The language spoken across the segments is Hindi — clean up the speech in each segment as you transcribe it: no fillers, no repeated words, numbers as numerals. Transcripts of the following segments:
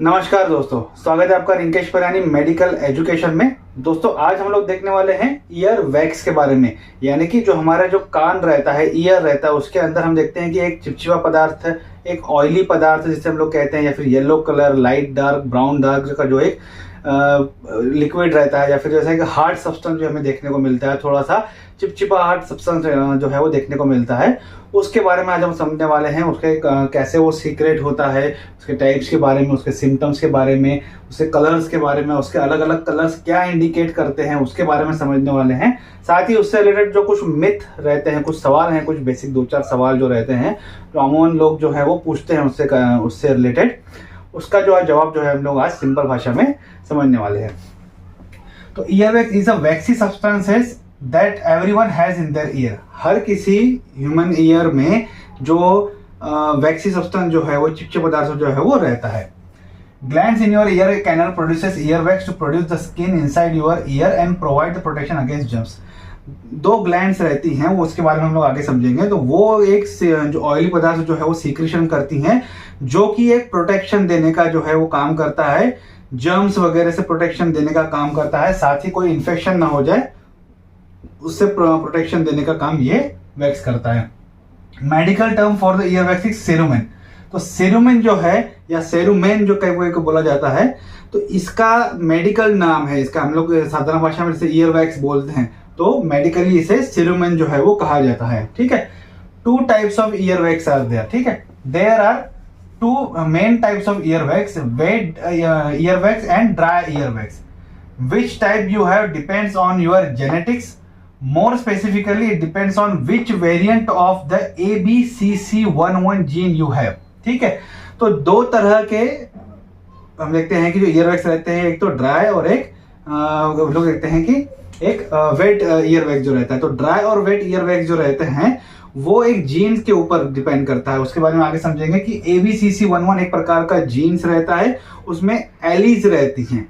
नमस्कार दोस्तों, स्वागत है आपका रिंकेश परियानी मेडिकल एजुकेशन में। दोस्तों आज हम लोग देखने वाले हैं ईयर वैक्स के बारे में, यानी कि जो हमारा जो कान रहता है, ईयर रहता है, उसके अंदर हम देखते हैं कि एक चिपचिपा पदार्थ है, एक ऑयली पदार्थ जिसे हम लोग कहते हैं, या फिर yellow colour, light dark, brown dark का जो एक लिक्विड रहता है, या फिर जैसे कि हार्ड सब्सटेंस जो हमें देखने को मिलता है, थोड़ा सा चिपचिपा हार्ड सब्सटेंस जो है वो देखने को मिलता है। उसके बारे में आज हम समझने वाले हैं, उसके कैसे वो सीक्रेट होता है, उसके टाइप्स के बारे में, उसके सिम्टम्स के बारे में, उसके कलर्स के बारे में, उसके अलग अलग कलर्स क्या इंडिकेट करते हैं उसके बारे में समझने वाले हैं। साथ ही उससे रिलेटेड जो कुछ मिथ रहते हैं, कुछ सवाल हैं, कुछ बेसिक 2-4 सवाल जो रहते हैं, जो अमूमन लोग जो है वो पूछते हैं उससे रिलेटेड, उसका जो है जवाब जो है हम लोग आज सिंपल भाषा में समझने वाले हैं। तो earwax is a waxy substances that everyone has in their ear. हर किसी ह्यूमन ईयर में जो वैक्सी सब्सटेंस जो है वो चिपचिपा पदार्थ जो है वो रहता है। Glands in your ear canal produces earwax to produce the skin inside your ear and provide the protection against germs. 2 glands रहती हैं, वो उसके बारे में हम लोग आगे समझेंगे। तो वो एक जो ऑयली पदार्थ जो है वो सीक्रेशन करती हैं, जो कि एक प्रोटेक्शन देने का जो है वो काम करता है, जर्म्स वगैरह से प्रोटेक्शन देने का काम करता है। साथ ही कोई इन्फेक्शन ना हो जाए उससे प्रोटेक्शन देने का काम ये वैक्स करता है। Medical term for the ear wax is cerumen. तो सेरुमेन जो है, या सेरुमेन जो कई को बोला जाता है, तो इसका मेडिकल नाम है, इसका हम लोग साधारण भाषा में जैसे ईयर वैक्स बोलते हैं, तो मेडिकली इसे सेरुमेन जो है वो कहा जाता है। ठीक है। 2 types of ear wax are there. ठीक है, there are 2 main types of ear wax, wet ear wax and dry ear wax. Which type you have depends on your genetics. More specifically, it depends on which variant of the ABCC11 gene you have. ठीक है, तो 2 तरह के हम देखते हैं कि जो ईयर वैक्स रहते हैं, एक तो ड्राई और एक लोग देखते हैं कि एक वेट ईयर वैक्स जो रहता है। तो ड्राई और वेट ईयर वैक्स जो रहते हैं वो एक जीन्स के ऊपर डिपेंड करता है। उसके बारे में आगे समझेंगे कि ABCC11 एक प्रकार का जीन्स रहता है, उसमें एलीज रहती हैं।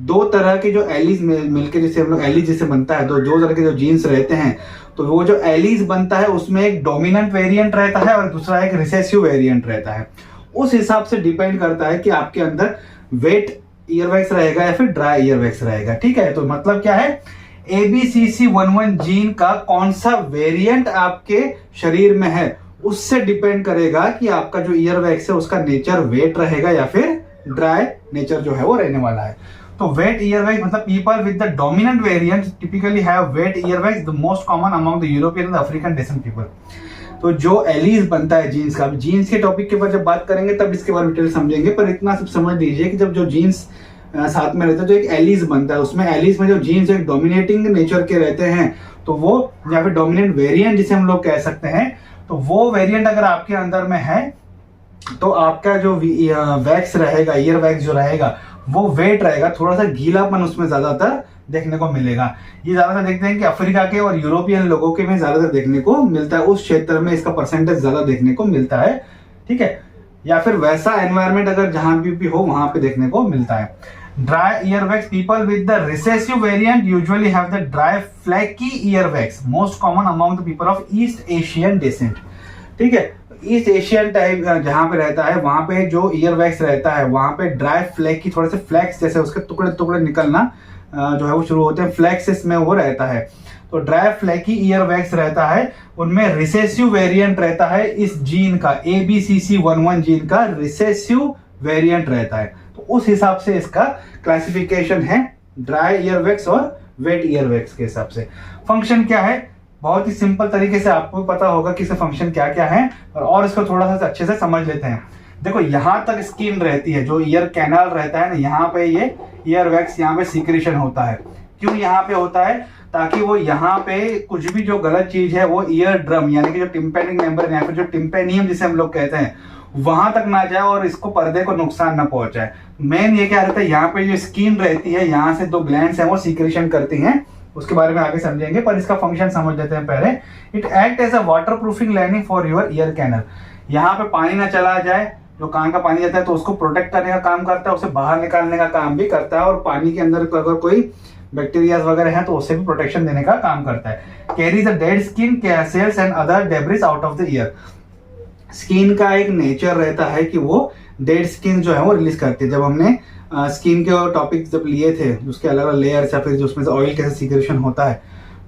2 तरह के जो एलीज मिलकर जैसे हम लोग एलीज जैसे बनता है, तो 2 तरह के जो जीन्स रहते हैं, तो वो जो एलीज बनता है उसमें एक डोमिनेंट वेरिएंट रहता है और दूसरा एक रिसेसिव वेरिएंट रहता है। उस हिसाब से डिपेंड करता है कि आपके अंदर वेट ईयर वैक्स रहेगा या फिर ड्राई ईयर वैक्स रहेगा। ठीक है, तो मतलब क्या है, ABCC11 जीन का कौन सा वेरिएंट आपके शरीर में है उससे डिपेंड करेगा कि आपका जो ईयर वैक्स है उसका नेचर वेट रहेगा या फिर ड्राई नेचर जो है वो रहने वाला है। तो वेट ईयर वैक्स मतलब people with the dominant variant typically have wet ear wax, the most common among the European and African descent people. तो जो एलीज बनता है जीन्स का, जीन्स के टॉपिक के ऊपर जब बात करेंगे तब इसके बारे में डिटेल समझेंगे, पर इतना सब समझ लीजिए कि जब जो जीन्स साथ में रहता है तो एक एलीज बनता है, उसमें एलीज में जो जीन्स एक डोमिनेटिंग नेचर के रहते हैं, तो वो या फिर डोमिनेंट वेरिएंट जिसे हम लोग कह सकते हैं, तो वो वेरिएंट अगर आपके अंदर में है तो आपका जो वैक्स रहेगा, ईयर वैक्स जो रहेगा वो वेट रहेगा, थोड़ा सा गीलापन उसमें ज्यादातर देखने को मिलेगा। ये ज्यादातर देखते हैं कि अफ्रीका के और यूरोपियन लोगों के में ज्यादातर देखने को मिलता है, उस क्षेत्र में इसका परसेंटेज ज्यादा देखने को मिलता है। ठीक है, या फिर वैसा एनवायरमेंट अगर जहां भी हो वहां पे देखने को मिलता है। Dry ear wax, people with the recessive variant usually have the dry flaky ear wax, most common among the people of east Asian descent. ठीक है, ईस्ट एशियन टाइप जहां पे रहता है वहां पे जो ईयर वैक्स रहता है वहां पे ड्राई फ्लैकी, थोड़े से फ्लैक्स जैसे उसके टुकड़े टुकड़े निकलना जो है वो शुरू होते हैं, फ्लैक्सिस में वो रहता है। तो ड्राई फ्लैकी ईयर वैक्स रहता है, उनमें रिसेसिव वेरिएंट रहता है, इस जीन का ABCC11 जीन का रिसेसिव वेरिएंट रहता है। तो उस हिसाब से इसका क्लासिफिकेशन है ड्राई ईयर वैक्स और वेट ईयर वैक्स के हिसाब से। फंक्शन क्या है, बहुत ही सिंपल तरीके से आपको पता होगा कि इसका फंक्शन क्या क्या है, और इसको थोड़ा सा अच्छे से समझ लेते हैं। देखो यहां तक स्किन रहती है, जो ईयर कैनाल रहता है ना, यहाँ पे ये ईयर वैक्स यहाँ पे सीक्रेशन होता है। क्यों यहाँ पे होता है, ताकि वो यहाँ पे कुछ भी जो गलत चीज है वो ईयर ड्रम यानी कि जो टिम्पैनिक मेंबर या फिर जो टिम्पेनियम जिसे हम लोग कहते हैं वहां तक ना जाए और इसको पर्दे को नुकसान ना पहुंचाए। मेन ये क्या रहता है, यहाँ पे जो स्किन रहती है यहाँ से 2 ग्लैंड्स हैं वो सीक्रेशन करती हैं, उसके बारे में आगे समझेंगे, पर इसका फंक्शन समझ लेते हैं पहले। It act as a water proofing lining for your ear canal. यहाँ पे पानी ना चला जाए, जो कान का पानी जाता है तो उसको प्रोटेक्ट करने का काम करता है, उसे बाहर निकालने का काम भी करता है, और पानी के अंदर अगर कोई बैक्टीरिया वगैरह है तो उससे भी प्रोटेक्शन देने का काम करता है। Carries a dead skin, cells and other debris out of the ear. Skin का एक नेचर रहता है कि वो डेड स्किन जो है वो रिलीज करती है। जब हमने स्किन के टॉपिक जब लिए थे, उसके अलग अलग लेयर्स या फिर जो उसमें से ऑयल कैसे सीक्रेशन होता है,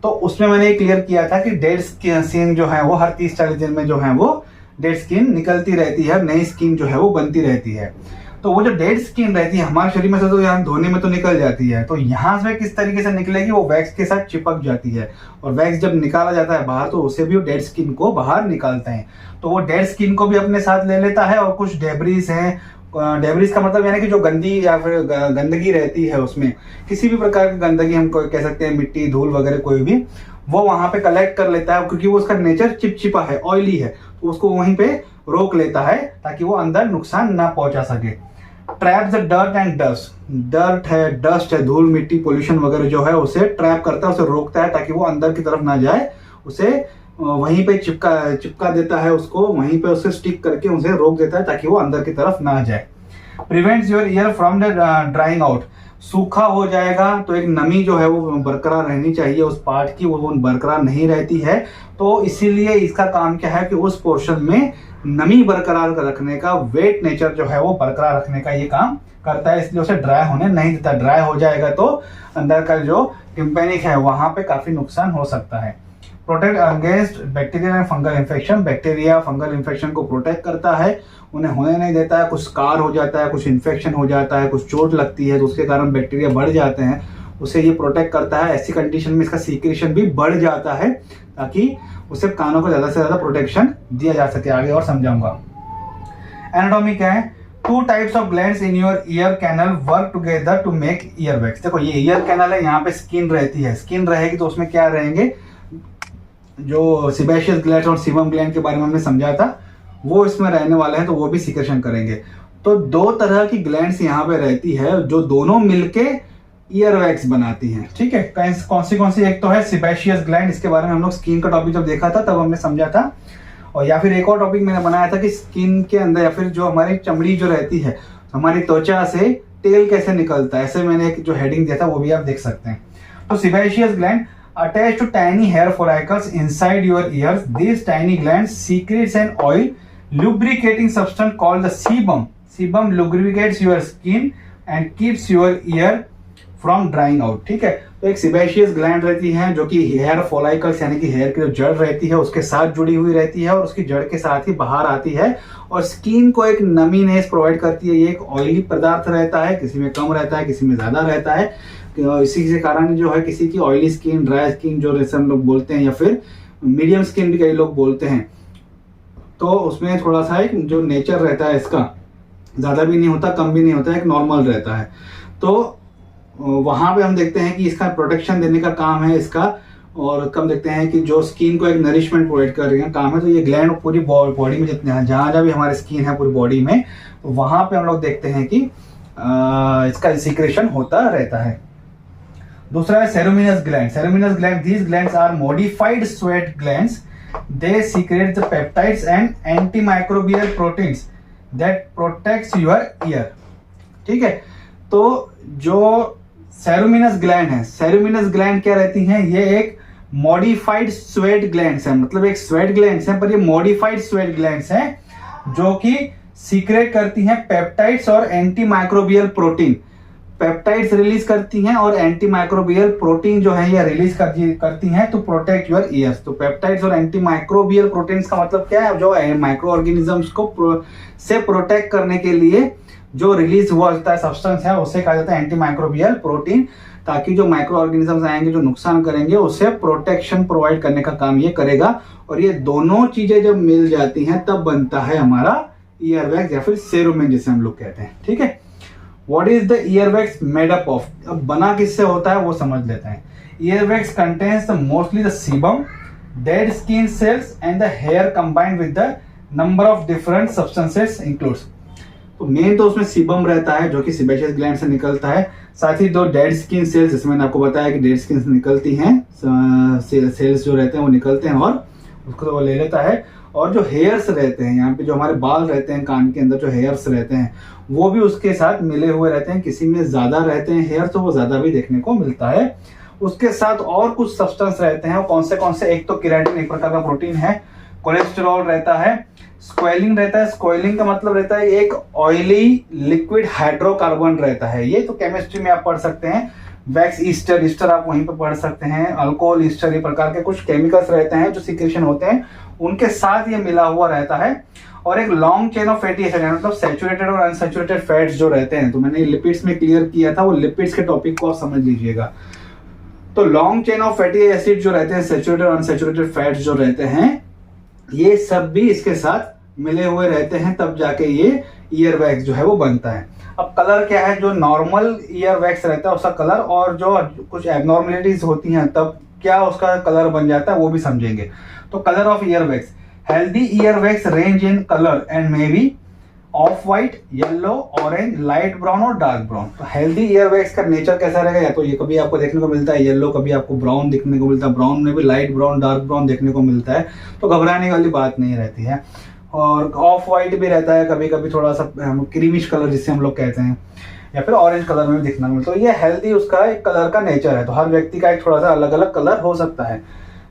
तो उसमें मैंने क्लियर किया था कि डेड स्किन जो है वो हर 30-40 दिन में जो है वो डेड स्किन निकलती रहती है, नई स्किन जो है वो बनती रहती है। तो वो जो डेड स्किन रहती है हमारे शरीर में से, तो यहाँ धोने में तो निकल जाती है, तो यहाँ से किस तरीके से निकलेगी, वो वैक्स के साथ चिपक जाती है, और वैक्स जब निकाला जाता है बाहर तो उसे भी वो डेड स्किन को बाहर निकालते हैं। तो वो डेड स्किन को भी अपने साथ ले लेता है, और कुछ डेब्रीज हैं, डेब्रीज का मतलब यानी कि जो गंदी या फिर गंदगी रहती है, उसमें किसी भी प्रकार की गंदगी हम कह सकते हैं, मिट्टी धूल वगैरह कोई भी, वो वहां पे कलेक्ट कर लेता है, क्योंकि वो उसका नेचर चिपचिपा है, ऑयली है, तो उसको वहीं पे रोक लेता है ताकि वो अंदर नुकसान ना पहुंचा सके। Trap the dirt and dust, dirt है, डस्ट है, धूल मिट्टी पोल्यूशन वगैरह जो है उसे ट्रैप करता है, उसे रोकता है ताकि वो अंदर की तरफ ना जाए, उसे वहीं पे चिपका देता है, उसको वहीं पे उसे स्टिक करके उसे रोक देता है ताकि वो अंदर की तरफ ना जाए। Prevents your year from the drawing out, सूखा हो जाएगा तो एक नमी जो है वो बरकरार रहनी चाहिए उस पार्ट की, वो बरकरार नहीं रहती है, तो इसीलिए इसका काम क्या है कि उस पोर्शन में नमी बरकरार रखने का, वेट नेचर जो है वो बरकरार रखने का ये काम करता है, इसलिए उसे ड्राई होने नहीं देता। ड्राई हो जाएगा तो अंदर का जो टिम्पेनिक है वहां पे काफी नुकसान हो सकता है। Protect against bacteria and fungal infection, bacteria fungal infection को प्रोटेक्ट करता है, उन्हें होने नहीं देता है। कुछ स्कार हो जाता है, कुछ इन्फेक्शन हो जाता है, कुछ चोट लगती है तो उसके कारण बैक्टीरिया बढ़ जाते हैं, उसे ये प्रोटेक्ट करता है। ऐसी कंडीशन में इसका सीक्रेशन भी बढ़ जाता है ताकि उसे कानों को ज्यादा से ज्यादा प्रोटेक्शन दिया जा सके। आगे और समझाऊंगा। एनाटॉमी क्या है? 2 types of glands in your ear canal work together to make ear wax. देखो ये ईयर कैनल है, यहाँ पे स्किन रहती है, स्किन रहेगी तो उसमें क्या रहेंगे, जो सिबेशियस ग्लैंड और सीबम ग्लैंड के बारे में हमने समझा था वो इसमें रहने वाले हैं, तो वो भी सीक्रेशन करेंगे। तो 2 तरह की ग्लैंड्स यहाँ पे रहती है जो दोनों मिलके ईयर वैक्स बनाती हैं। ठीक है, कौन सी? एक तो है सिबेशियस ग्लैंड, इसके बारे में हम लोग स्किन का टॉपिक जब देखा था तब हमने समझा था, और या फिर एक और टॉपिक मैंने बनाया था कि स्किन के अंदर या फिर जो हमारी चमड़ी जो रहती है, हमारी त्वचा से तेल कैसे निकलता है, ऐसे मैंने एक जो हेडिंग दिया था वो भी आप देख सकते हैं। तो sebaceous gland attached to tiny hair follicles inside your ears. These tiny glands secretes an oil lubricating substance called the sebum. Sebum lubricates your skin and keeps your ear from drying out. ठीक है, तो एक सिबेशियस ग्लैंड रहती है जो कि हेयर फॉलाइकल्स यानी कि हेयर की जो जड़ रहती है उसके साथ जुड़ी हुई रहती है, और उसकी जड़ के साथ ही बाहर आती है और स्किन को एक नमीनेस प्रोवाइड करती है। ये एक ऑयली पदार्थ रहता है, किसी में कम रहता है, किसी में ज्यादा रहता है। इसी के कारण जो है किसी की ऑयली स्किन, ड्राई स्किन जो जैसे हम लोग बोलते हैं, या फिर मीडियम स्किन भी कई लोग बोलते हैं, तो उसमें थोड़ा सा एक जो नेचर रहता है इसका ज्यादा भी नहीं होता कम भी नहीं होता, एक नॉर्मल रहता है। तो वहां पे हम देखते हैं कि इसका प्रोटेक्शन देने का काम है इसका, और कम देखते हैं कि जो स्किन को एक नरिशमेंट प्रोवाइड कर रही है काम है। तो ये ग्लैंड पूरी बॉडी में जितने जहां भी हमारी स्किन है पूरी बॉडी में, तो वहां पे हम लोग देखते हैं कि इसका सीक्रेशन होता रहता है। दूसरा है ceruminous gland. Ceruminous gland, these glands are modified sweat glands, they secrete the peptides and antimicrobial proteins that protects your ear. ठीक है, तो जो सेरोमिनस ग्लैंड है, सेरोमिनस ग्लैंड क्या रहती हैं, ये एक मॉडिफाइड स्वेट ग्लैंड्स है, मतलब एक स्वेट ग्लैंड्स हैं पर ये मॉडिफाइड स्वेट ग्लैंड्स हैं जो कि सीक्रेट करती हैं पेप्टाइड्स और एंटीमाइक्रोबियल प्रोटीन। पेप्टाइड्स रिलीज करती हैं और एंटीमाइक्रोबियल प्रोटीन जो है ये रिलीज करती हैं टू प्रोटेक्ट योर ईयर्स। तो पेप्टाइड्स और एंटीमाइक्रोबियल प्रोटीन्स का मतलब क्या है, जो माइक्रो ऑर्गेनिजम्स को से प्रोटेक्ट करने के लिए जो रिलीज हुआ होता है सब्सटेंस है उसे कहा जाता है एंटीमाइक्रोबियल प्रोटीन, ताकि जो माइक्रो ऑर्गेनिजम्स आएंगे जो नुकसान करेंगे उसे प्रोटेक्शन प्रोवाइड करने का काम ये करेगा। और ये दोनों चीजें जब मिल जाती हैं तब बनता है हमारा ईयर वैक्स या फिर सेरोमिन जिसे हम लोग कहते हैं। ठीक है, what is the ear wax made up of? अब बना किससे होता है वो समझ लेते हैं। Ear wax contains mostly the sebum, dead skin cells and the hair combined with the number of different substances includes. तो मेन तो उसमें सीबम रहता है जो कि सिबेशियस ग्लैंड से निकलता है, साथ ही 2 डेड स्किन सेल्स, जिसमें मैंने आपको बताया कि डेड स्किन से निकलती हैं, सेल्स जो रहते हैं वो निकलते हैं और उसको तो वो ले लेता है। और जो हेयर्स रहते हैं यहाँ पे, जो हमारे बाल रहते हैं कान के अंदर, जो हेयर्स रहते हैं वो भी उसके साथ मिले हुए रहते हैं। किसी में ज्यादा रहते हैं हेयर तो वो ज्यादा भी देखने को मिलता है। उसके साथ और कुछ सब्सटेंस रहते हैं, कौन से? एक तो केराटिन एक प्रकार का प्रोटीन है कोलेस्ट्रॉल रहता है, स्क्वेलिंग रहता है। स्क्वेलिंग का मतलब रहता है एक ऑयली लिक्विड हाइड्रोकार्बन रहता है, ये तो केमिस्ट्री में आप पढ़ सकते हैं। वैक्स ईस्टर, ईस्टर आप वहीं पर पढ़ सकते हैं। अल्कोहल ईस्टर, ये प्रकार के कुछ केमिकल्स रहते हैं जो सिक्रेशन होते हैं, उनके साथ ये मिला हुआ रहता है। और एक long chain of fatty acid, मतलब सैचुरेटेड और अनसैचुरेटेड फैट्स जो रहते हैं, तो मैंने लिपिड्स में क्लियर किया था, वो लिपिड्स के टॉपिक को आप समझ लीजिएगा। तो long chain of fatty acid जो रहते हैं, सैचुरेटेड और अनसैचुरेटेड फैट्स जो रहते हैं, ये सब भी इसके साथ मिले हुए रहते हैं, तब जाके ये ईयर वैक्स जो है वो बनता है। अब कलर क्या है, जो नॉर्मल ईयर वैक्स रहता है उसका कलर, और जो कुछ एबनॉर्मलिटीज होती हैं तब क्या उसका कलर बन जाता है, वो भी समझेंगे। तो colour of ear wax, healthy ear wax range in colour and may be of white, yellow, orange, light brown और डार्क ब्राउन। तो हेल्दी ईयर वैक्स का नेचर कैसा रहेगा, या तो ये कभी आपको देखने को मिलता है येलो, कभी आपको ब्राउन देखने को मिलता है, ब्राउन में भी लाइट ब्राउन, डार्क ब्राउन देखने को मिलता है, तो घबराने वाली बात नहीं रहती है। और ऑफ व्हाइट भी रहता है, कभी कभी थोड़ा सा क्रीमिश कलर जिसे हम लोग कहते हैं, या फिर ऑरेंज कलर में भी दिखना मिलता है। तो ये हेल्दी उसका एक कलर का नेचर है, तो हर व्यक्ति का एक थोड़ा सा अलग अलग कलर हो सकता है।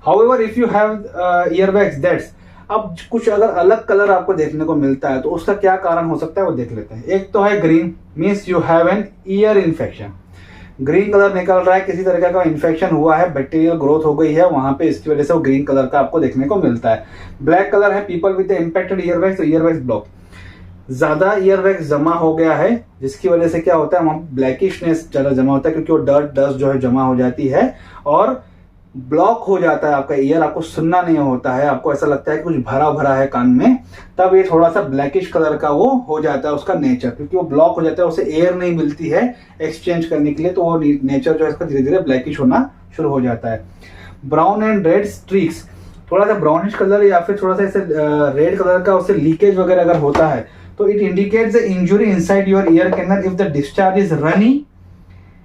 However if you have ear wax that's, अब कुछ अगर अलग कलर आपको देखने को मिलता है तो उसका क्या कारण हो सकता है वो देख लेते हैं। एक तो है green, means you have an ear infection. Green colour निकल रहा है, किसी तरह का इन्फेक्शन हुआ है, बैक्टीरियल ग्रोथ हो गई है वहां पे, इसकी वजह से वो ग्रीन कलर का आपको देखने को मिलता है। ब्लैक कलर है, people with impacted ear wax, तो ईयर वैक्स ब्लॉक, ज्यादा ईयर वैक्स जमा हो गया है, जिसकी वजह से क्या होता है, वहां ब्लैकिशनेस ज्यादा जमा होता है, क्योंकि वो डस्ट जो है जमा हो जाती है और ब्लॉक हो जाता है आपका ईयर, आपको सुनना नहीं होता है, आपको ऐसा लगता है कि कुछ भरा भरा है कान में, तब ये थोड़ा सा ब्लैकिश कलर का वो हो जाता है उसका नेचर, क्योंकि वो ब्लॉक हो जाता है, उसे एयर नहीं मिलती है एक्सचेंज करने के लिए, तो वो नेचर जो है इसका धीरे धीरे ब्लैकिश होना शुरू हो जाता है। ब्राउन एंड रेड स्ट्रीक्स, थोड़ा सा ब्राउनिश कलर या फिर थोड़ा सा ऐसे रेड कलर का उससे लीकेज वगैरह अगर होता है, तो it indicates the injury inside your ear canal. If the discharge is runny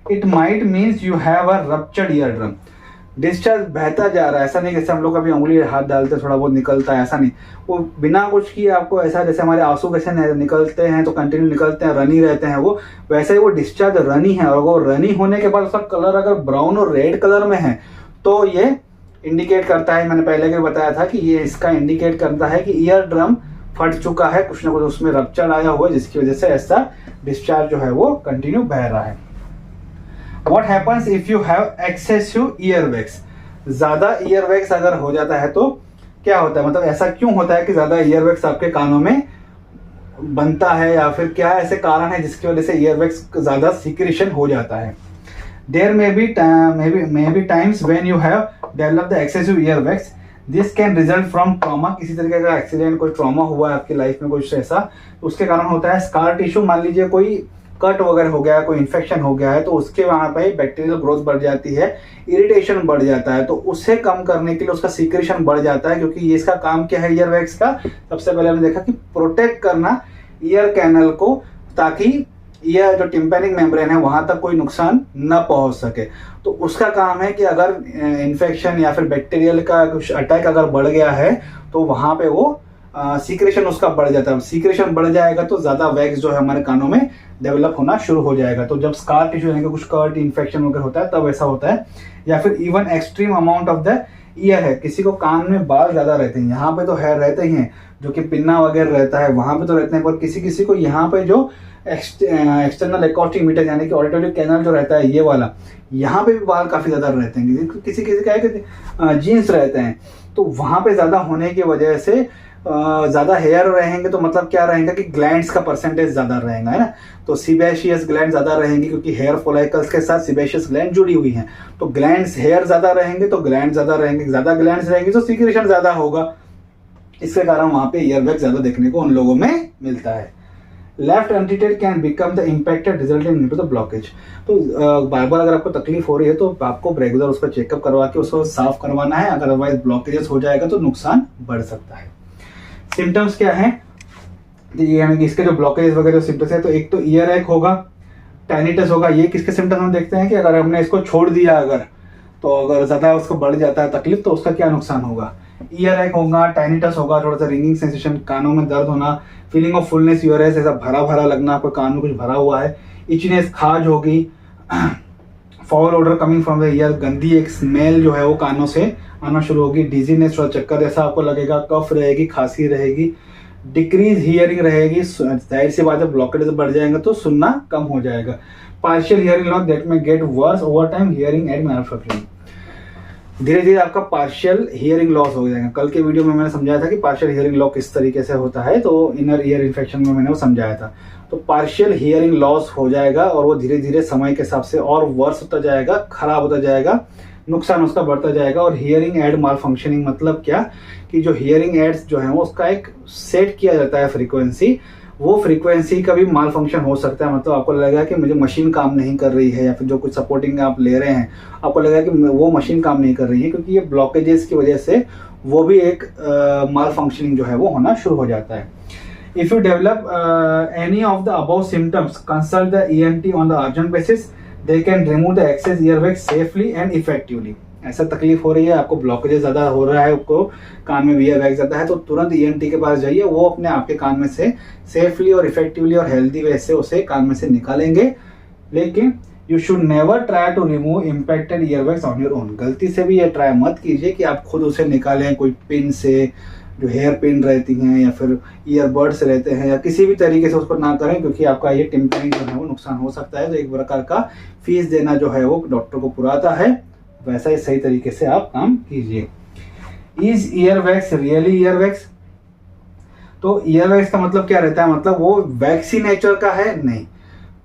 it might means you have a ruptured ear drum. Discharge बहता जा रहा है, ऐसा नहीं जैसे हम लोग कभी उंगली हाथ डालते थोड़ा बहुत निकलता है, ऐसा नहीं, वो बिना कुछ किए आपको ऐसा, जैसे हमारे आंसू कैसे निकलते हैं तो कंटिन्यू निकलते हैं, रनी रहते हैं वो, वैसे ही वो डिस्चार्ज रनी है, और वो रनी होने के बाद उसका कलर अगर ब्राउन और रेड कलर में है तो ये इंडिकेट करता है, मैंने पहले भी बताया था कि ये इसका इंडिकेट करता है कि ईयर ड्रम फट चुका है, कुछ ना कुछ उसमें रप्चर आया हुआ है, जिसकी वजह से ऐसा डिस्चार्ज जो है वो कंटिन्यू बह रहा है। What happens if you have excessive earwax? ज्यादा ईयरवैक्स अगर हो जाता है तो क्या होता है, मतलब ऐसा क्यों होता है कि ज्यादा ईयरवैक्स आपके कानों में बनता है, या फिर क्या ऐसे कारण है जिसकी वजह से ईयरवैक्स ज्यादा सिक्रेशन हो जाता है। There may be times when you have developed the excessive earwax. This can result from trauma, किसी तरीके का एक्सीडेंट, कोई ट्रॉमा हुआ है आपकी लाइफ में कुछ ऐसा, उसके कारण होता है। स्कार टिश्यू, मान लीजिए कोई कट वगैरह हो गया है, कोई इन्फेक्शन हो गया है, तो उसके वहां पे बैक्टीरियल ग्रोथ बढ़ जाती है, इरिटेशन बढ़ जाता है, तो उसे कम करने के लिए उसका सीक्रेशन बढ़ जाता है, क्योंकि ये इसका काम क्या है ईयर वैक्स का, सबसे पहले हमने देखा कि प्रोटेक्ट करना ईयर कैनल को, ताकि ईयर जो टिम्पैनिक मेम्ब्रेन है वहां तक कोई नुकसान न पहुंच सके। तो उसका काम है कि अगर इन्फेक्शन या फिर बैक्टीरियल का कुछ अटैक अगर बढ़ गया है तो वहां पे वो सीक्रेशन उसका बढ़ जाता है। सीक्रेशन बढ़ जाएगा तो ज्यादा वैक्स जो है हमारे कानों में डेवलप होना शुरू हो जाएगा। तो जब स्कार टिश्यू यानी कि कुछ कट इन्फेक्शन वगैरह होता है तब ऐसा होता है। या फिर even extreme amount of the year है, किसी को कान में बाल ज्यादा रहते हैं, यहाँ पे तो हेयर रहते ही हैं, जो कि पिन्ना वगैरह रहता है वहां पे तो रहते हैं, पर किसी किसी को यहाँ पे जो एक्सटर्नल एकॉस्टिक मीटर यानी कि ऑडिटरी कैनल जो रहता है ये वाला, यहाँ पे भी बाल काफी ज्यादा रहते हैं। किसी किसी का है कि जीन्स रहते हैं, तो वहां पे ज्यादा होने की वजह से ज्यादा हेयर रहेंगे, तो मतलब क्या रहेगा कि ग्लैंड्स का परसेंटेज ज्यादा रहेगा, है ना। तो सीबेशियस ग्लैंड ज्यादा रहेंगे, क्योंकि हेयर फॉलिकल्स के साथ सीबेशियस ग्लैंड जुड़ी हुई हैं। तो ग्लैंड्स, हेयर ज्यादा रहेंगे तो ग्लैंड ज्यादा रहेंगे, ज्यादा ग्लैंड्स रहेंगे तो सीक्रेशन ज्यादा होगा। इसके कारण वहां पे ईयरवैक्स ज्यादा देखने को उन लोगों में मिलता है। Left untreated can become the impacted resulting into the blockage. तो बार बार अगर आपको तकलीफ हो रही है तो आपको रेगुलर उसका चेकअप करवा के उसको साफ करवाना है, अदरवाइज ब्लॉकेजेस हो जाएगा तो नुकसान बढ़ सकता है। सिम्टम्स क्या है, यानी कि इसके जो ब्लॉकेज वगैरह सिम्टम्स है, तो एक तो ईयर एक होगा, टैनिटस होगा। ये किसके सिम्टम्स हम देखते हैं कि अगर हमने इसको छोड़ दिया अगर, तो अगर ज्यादा उसको बढ़ जाता है तकलीफ तो उसका क्या नुकसान होगा। ईयर एक होगा, टैनिटस होगा, थोड़ा सा रिंगिंग सेंसेशन, कानों में दर्द होना, फीलिंग ऑफ फुलनेस यूरेस, ऐसा भरा भरा लगना, आपको कान में कुछ भरा हुआ है, इचनेस, खाज होगी, foul order coming from the year, गंदी एक स्मेल जो है वो कानों से आना शुरू होगी, डिजीनेस और चक्कर जैसा आपको लगेगा, कफ रहेगी, खांसी रहेगी, डिक्रीज हियरिंग रहेगी, जाहिर सी बात है ब्लॉकेज बढ़ जाएंगे तो सुनना कम हो जाएगा। पार्शियल हियरिंग लॉस दैट में get worse over time, hearing aid manufacturing, धीरे धीरे आपका पार्शियल हियरिंग लॉस हो जाएगा। कल के वीडियो में मैंने समझाया था कि पार्शियल हियरिंग लॉस किस तरीके से होता है, तो इनर ईयर इन्फेक्शन में मैंने वो समझाया था। तो पार्शियल हियरिंग लॉस हो जाएगा और वो धीरे धीरे समय के हिसाब से और वर्स होता जाएगा, खराब होता जाएगा, नुकसान उसका बढ़ता जाएगा। और हियरिंग एड माल फंक्शनिंग मतलब क्या कि जो हियरिंग एड्स जो है वो उसका एक सेट किया जाता है फ्रीक्वेंसी, वो फ्रीक्वेंसी का भी माल फंक्शन हो सकता है। मतलब आपको लगेगा कि मुझे मशीन काम नहीं कर रही है, या फिर जो कुछ सपोर्टिंग आप ले रहे हैं आपको लगेगा कि वो मशीन काम नहीं कर रही है, क्योंकि ये ब्लॉकेजेस की वजह से वो भी एक माल फंक्शनिंग जो है वो होना शुरू हो जाता है। If you develop any of the above symptoms consult the ENT on the urgent basis, they can remove the excess earwax safely and effectively. ऐसा तकलीफ हो रही है, आपको ब्लॉकेजेस ज़्यादा हो रहा है, आपको कान में ईयरवैक्स ज़्यादा है, तो तुरंत ENT के पास जाइए, वो अपने आपके कान में से सेफली और इफेक्टिवली और हेल्दी वे से उसे कान में से निकालेंगे। लेकिन you should never try to remove impacted earwax on your own. गलती से भी ये ट्राई मत कीजिए कि आप खुद उसे निकालें, कोई पिन से, जो हेयर पिन रहती हैं या फिर ईयरबड्स रहते हैं, या किसी भी तरीके से उसको ना करें, क्योंकि आपका ये टिम्पैनिंग जो है वो नुकसान हो सकता है। तो एक प्रकार का फीस देना जो है वो डॉक्टर को पुराता है, वैसा ही सही तरीके से आप काम कीजिए। Is earwax really earwax? तो ईयरवैक्स का मतलब क्या रहता है, मतलब वो वैक्सी नेचर का है? नहीं,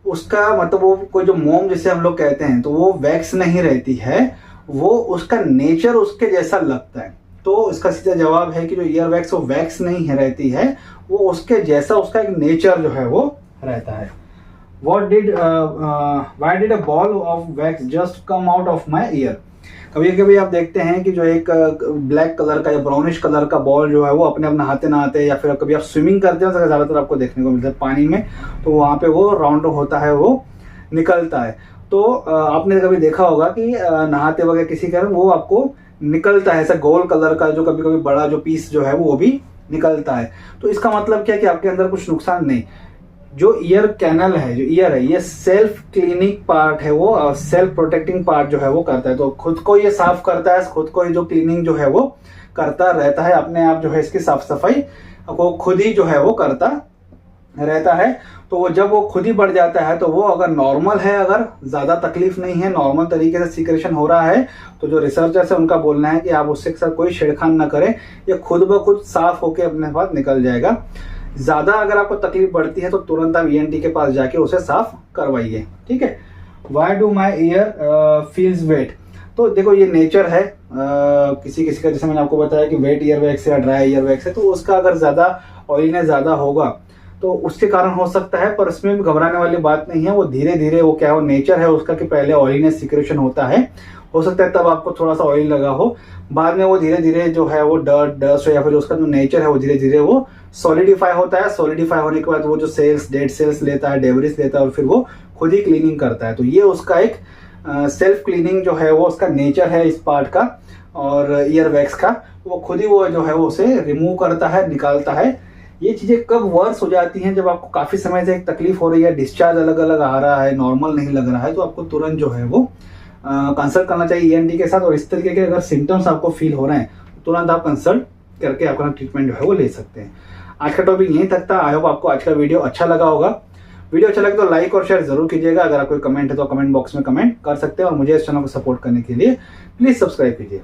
उसका मतलब वो कोई जो मोम जिसे हम लोग कहते हैं, तो वो वैक्स नहीं रहती है, वो उसका नेचर उसके जैसा लगता है। तो इसका सीधा जवाब है कि जो ईयरवैक्स वो वैक्स नहीं है रहती है, वो उसके जैसा उसका एक नेचर जो है वो रहता है। Why did a ball of wax just come out of my ear? कभी कभी आप देखते हैं कि जो एक ब्लैक कलर का या ब्राउनिश कलर का बॉल जो है वो अपने आप नहाते नहाते, या फिर कभी आप स्विमिंग करते हैं तो ज़्यादातर आपको देखने को मिलता है पानी में, तो वहाँ पे वो राउंड होता है, वो निकलता है। तो आपने कभी देखा होगा कि नहाते वगैरह किसी कारण वो आपको निकलता है ऐसा गोल कलर का, जो कभी कभी बड़ा जो पीस जो है वो भी निकलता है। तो इसका मतलब क्या कि आपके अंदर कुछ नुकसान नहीं। जो ईयर कैनल है, जो ईयर है, ये सेल्फ क्लीनिंग पार्ट है, वो सेल्फ प्रोटेक्टिंग पार्ट जो है वो करता है, तो खुद को ये साफ करता है, खुद को जो क्लीनिंग जो है वो करता रहता है, अपने आप जो है इसकी साफ सफाई को खुद ही जो है वो करता रहता है। तो वो जब वो खुद ही बढ़ जाता है, तो वो अगर नॉर्मल है, अगर ज़्यादा तकलीफ नहीं है, नॉर्मल तरीके से सीक्रेशन हो रहा है, तो जो रिसर्चर्स है उनका बोलना है कि आप उससे साथ कोई छेड़खान ना करें, ये खुद ब खुद साफ होकर अपने पास निकल जाएगा। ज़्यादा अगर आपको तकलीफ बढ़ती है तो तुरंत आप ENT के पास जाके उसे साफ करवाइए, ठीक है। Why do my ear feels wet? तो देखो ये नेचर है किसी किसी का, जैसे मैंने आपको बताया कि वेट ईयरवैक्स है या ड्राई ईयरवैक्स है, तो उसका अगर ज़्यादा ऑयलीनेस ज़्यादा होगा तो उसके कारण हो सकता है, पर उसमें भी घबराने वाली बात नहीं है। वो धीरे धीरे वो क्या हो, नेचर है उसका कि पहले ऑयलीनेस सिक्रेशन होता है, हो सकता है तब आपको थोड़ा सा ऑयल लगा हो, बाद में वो धीरे धीरे जो है वो डस्ट या फिर उसका जो नेचर है वो धीरे धीरे वो सॉलिडिफाई होता है। सॉलिडिफाई होने के बाद वो जो सेल्स, डेड सेल्स लेता है, डेब्रिस लेता है, और फिर वो खुद ही क्लीनिंग करता है। तो ये उसका एक सेल्फ क्लीनिंग जो है वो उसका नेचर है इस पार्ट का, और ईयरवैक्स का वो खुद ही वो जो है वो उसे रिमूव करता है, निकालता है। ये चीज़ें कब वर्स हो जाती हैं, जब आपको काफ़ी समय से एक तकलीफ हो रही है, डिस्चार्ज अलग अलग आ रहा है, नॉर्मल नहीं लग रहा है, तो आपको तुरंत जो है वो कंसल्ट करना चाहिए ENT के साथ। और इस तरीके के अगर सिम्टम्स आपको फील हो रहे हैं तो तुरंत आप कंसल्ट करके अपना ट्रीटमेंट जो है वो ले सकते हैं। आज का टॉपिक यहीं तक था। आई होप आपको आज का वीडियो अच्छा लगा होगा। वीडियो अच्छा लगे तो लाइक और शेयर जरूर कीजिएगा। अगर कोई कमेंट है तो कमेंट बॉक्स में कमेंट कर सकते हैं, और मुझे इस चैनल को सपोर्ट करने के लिए प्लीज सब्सक्राइब कीजिए।